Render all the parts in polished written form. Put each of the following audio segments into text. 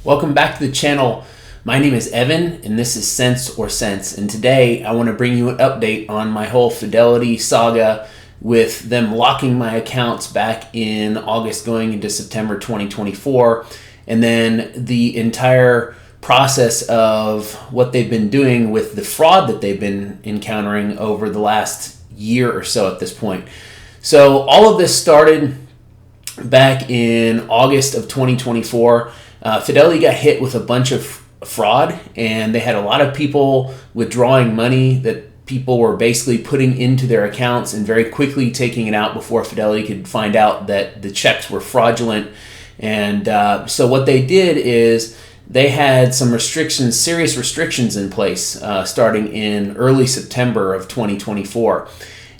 Welcome back to the channel. My name is Evan and this is Sense or Sense, and today I want to bring you an update on my whole Fidelity saga with them locking my accounts back in August going into September 2024, and then the entire process of what they've been doing with the fraud that they've been encountering over the last year or so at this point. So all of this started back in August of 2024. Fidelity got hit with a bunch of fraud, and they had a lot of people withdrawing money that people were basically putting into their accounts and very quickly taking it out before Fidelity could find out that the checks were fraudulent. And so what they did is they had some restrictions, serious restrictions in place starting in early September of 2024.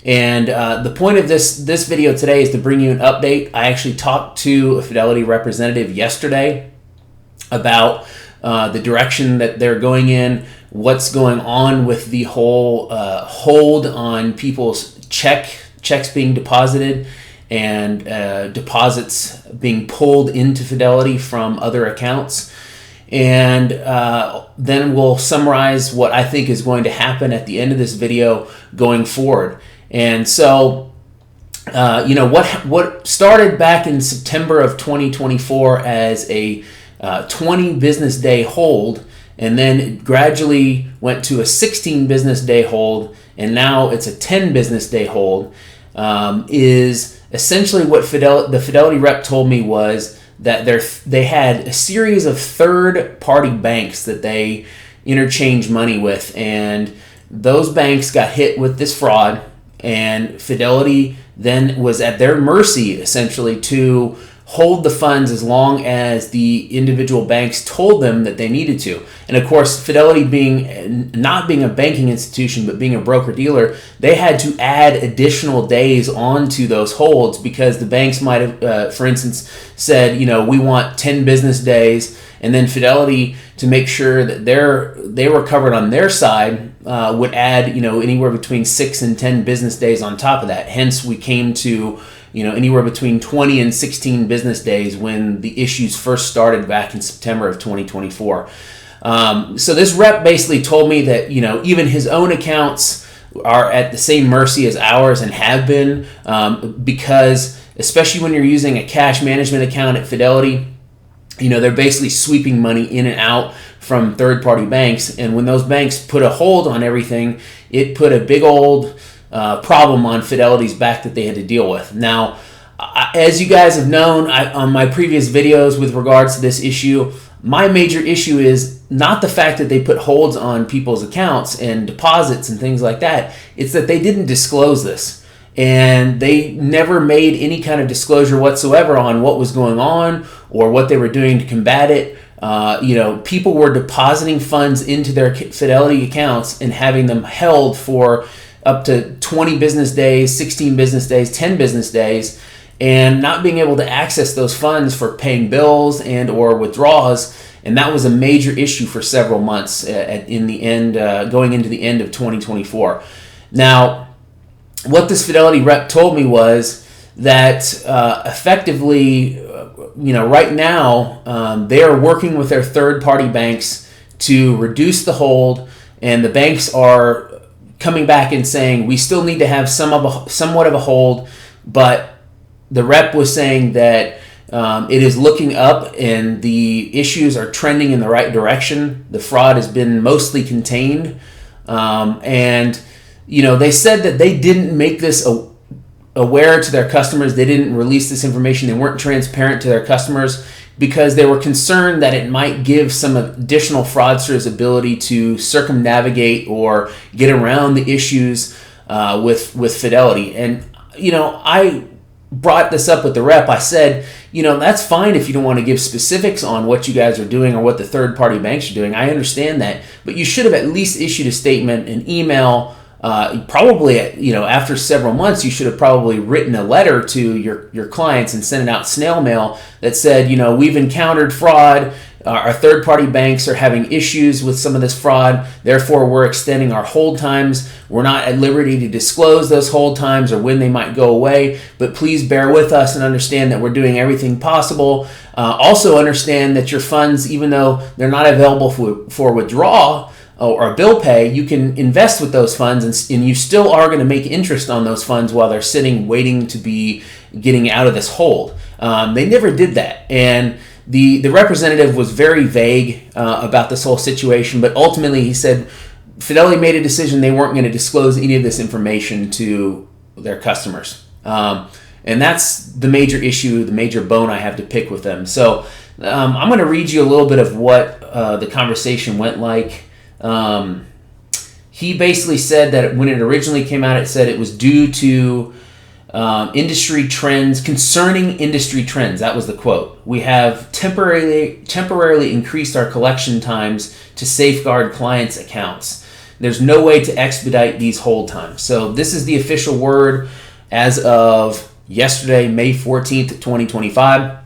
And the point of this video today is to bring you an update. I actually talked to a Fidelity representative yesterday about the direction that they're going in, what's going on with the whole hold on people's checks being deposited and deposits being pulled into Fidelity from other accounts. And then we'll summarize what I think is going to happen at the end of this video going forward. And so, what started back in September of 2024 as a 20 business day hold, and then it gradually went to a 16 business day hold, and now it's a 10 business day hold, is essentially what the Fidelity rep told me was that they had a series of third-party banks that they interchange money with, and those banks got hit with this fraud, and Fidelity then was at their mercy essentially to hold the funds as long as the individual banks told them that they needed to. And of course, Fidelity not being a banking institution, but being a broker-dealer, they had to add additional days onto those holds because the banks might have, for instance, said, we want 10 business days, and then Fidelity, to make sure that they were covered on their side, would add, anywhere between 6 and 10 business days on top of that. Hence, we came to anywhere between 20 and 16 business days when the issues first started back in September of 2024. So this rep basically told me that, even his own accounts are at the same mercy as ours and have been, because especially when you're using a cash management account at Fidelity, they're basically sweeping money in and out from third-party banks. And when those banks put a hold on everything, it put a big old problem on Fidelity's back that they had to deal with. Now, as you guys have known on my previous videos with regards to this issue, my major issue is not the fact that they put holds on people's accounts and deposits and things like that. It's that they didn't disclose this. And they never made any kind of disclosure whatsoever on what was going on or what they were doing to combat it. People were depositing funds into their Fidelity accounts and having them held for up to 20 business days, 16 business days, 10 business days, and not being able to access those funds for paying bills and or withdrawals. And that was a major issue for several months in the end, going into the end of 2024. Now, what this Fidelity rep told me was that effectively, right now, they are working with their third-party banks to reduce the hold, and the banks are coming back and saying we still need to have somewhat of a hold, but the rep was saying that it is looking up and the issues are trending in the right direction. The fraud has been mostly contained, and they said that they didn't make this aware to their customers. They didn't release this information. They weren't transparent to their customers because they were concerned that it might give some additional fraudsters ability to circumnavigate or get around the issues with Fidelity. And, I brought this up with the rep. I said, that's fine if you don't want to give specifics on what you guys are doing or what the third-party banks are doing. I understand that. But you should have at least issued a statement, an email. Probably, after several months, you should have probably written a letter to your clients and sent it out snail mail that said, we've encountered fraud. our third-party banks are having issues with some of this fraud. Therefore, we're extending our hold times. We're not at liberty to disclose those hold times or when they might go away, but please bear with us and understand that we're doing everything possible. Also understand that your funds, even though they're not available for withdrawal or bill pay, you can invest with those funds, and you still are going to make interest on those funds while they're sitting waiting to be getting out of this hold. They never did that. And the representative was very vague about this whole situation, but ultimately he said Fidelity made a decision they weren't going to disclose any of this information to their customers. And that's the major issue, the major bone I have to pick with them. So I'm going to read you a little bit of what the conversation went like. He basically said that when it originally came out, it said it was due to industry trends, concerning industry trends. That was the quote. We have temporarily increased our collection times to safeguard clients' accounts. There's no way to expedite these hold times. So this is the official word as of yesterday, May 14th, 2025.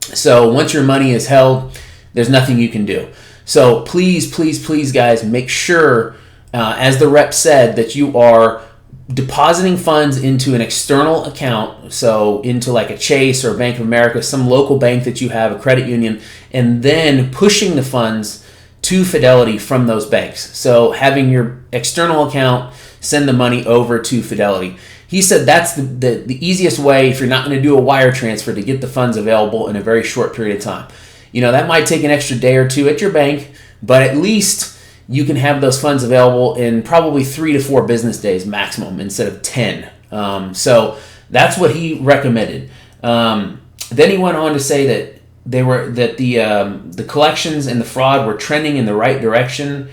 So once your money is held, there's nothing you can do. So please, please, please, guys, make sure, as the rep said, that you are depositing funds into an external account, so into like a Chase or Bank of America, some local bank that you have, a credit union, and then pushing the funds to Fidelity from those banks. So having your external account send the money over to Fidelity. He said that's the easiest way if you're not going to do a wire transfer to get the funds available in a very short period of time. You know, that might take an extra day or two at your bank, but at least you can have those funds available in probably 3 to 4 business days maximum instead of 10. So that's what he recommended. Then he went on to say that the collections and the fraud were trending in the right direction.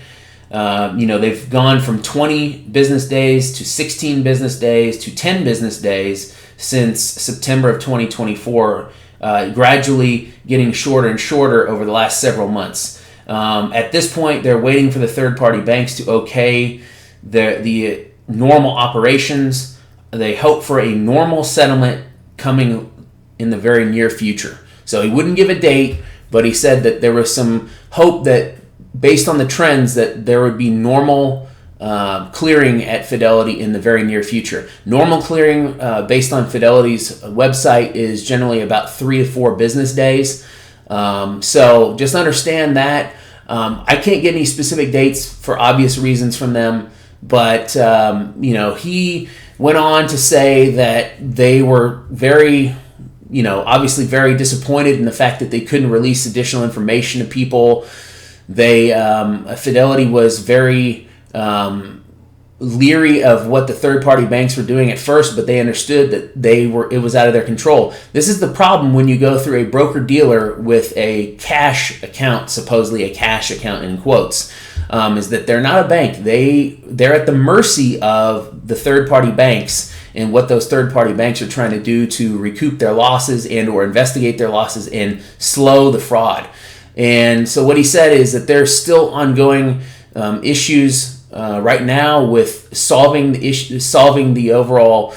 They've gone from 20 business days to 16 business days to 10 business days since September of 2024, gradually getting shorter and shorter over the last several months. At this point, they're waiting for the third-party banks to okay the normal operations. They hope for a normal settlement coming in the very near future. So he wouldn't give a date, but he said that there was some hope that based on the trends that there would be normal clearing at Fidelity in the very near future. Normal clearing based on Fidelity's website is generally about 3 to 4 business days. So just understand that. I can't get any specific dates for obvious reasons from them, but he went on to say that they were very, obviously very disappointed in the fact that they couldn't release additional information to people. Fidelity was very leery of what the third-party banks were doing at first, but they understood that it was out of their control. This is the problem when you go through a broker-dealer with a cash account, supposedly a cash account in quotes, is that they're not a bank. They're at the mercy of the third-party banks and what those third-party banks are trying to do to recoup their losses and or investigate their losses and slow the fraud. And so what he said is that there's still ongoing issues right now with solving the overall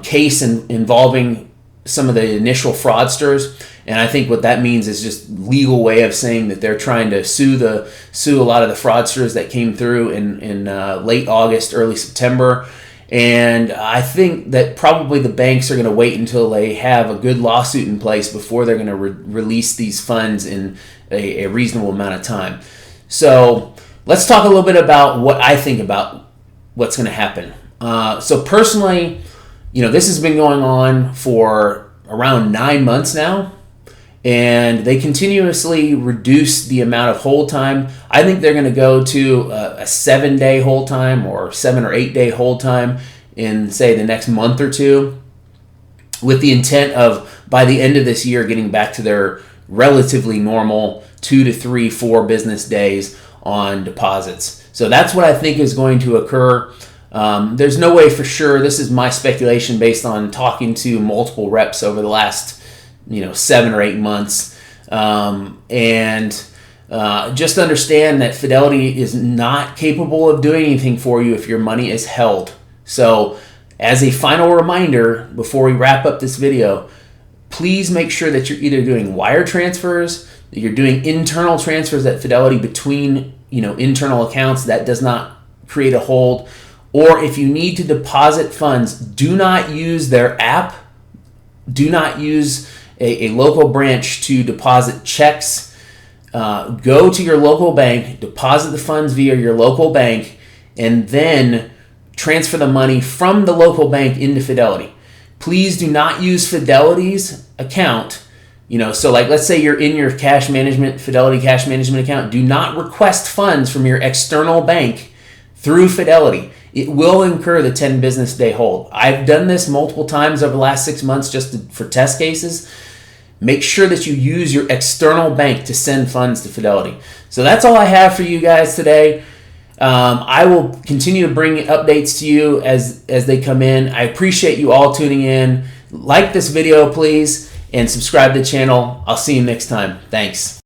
case involving some of the initial fraudsters. And I think what that means is just legal way of saying that they're trying to sue a lot of the fraudsters that came through in late August, early September. And I think that probably the banks are going to wait until they have a good lawsuit in place before they're going to release these funds in a reasonable amount of time. So let's talk a little bit about what I think about what's going to happen. So personally, this has been going on for around 9 months now, and they continuously reduce the amount of hold time. I think they're going to go to a 7-day hold time or 7 or 8 day hold time in, say, the next month or two, with the intent of, by the end of this year, getting back to their relatively normal 2 to 3, 4 business days on deposits. So that's what I think is going to occur. There's no way for sure. This is my speculation based on talking to multiple reps over the last 7 or 8 months. Just understand that Fidelity is not capable of doing anything for you if your money is held. So as a final reminder, before we wrap up this video, please make sure that you're either doing wire transfers you're doing internal transfers at Fidelity between, internal accounts, that does not create a hold. Or if you need to deposit funds, do not use their app. Do not use a local branch to deposit checks. Go to your local bank, deposit the funds via your local bank, and then transfer the money from the local bank into Fidelity. Please do not use Fidelity's account. So like let's say you're in your Fidelity cash management account. Do not request funds from your external bank through Fidelity. It will incur the 10 business day hold. I've done this multiple times over the last 6 months for test cases. Make sure that you use your external bank to send funds to Fidelity. So that's all I have for you guys today. I will continue to bring updates to you as they come in. I appreciate you all tuning in. Like this video, please, and subscribe to the channel. I'll see you next time. Thanks.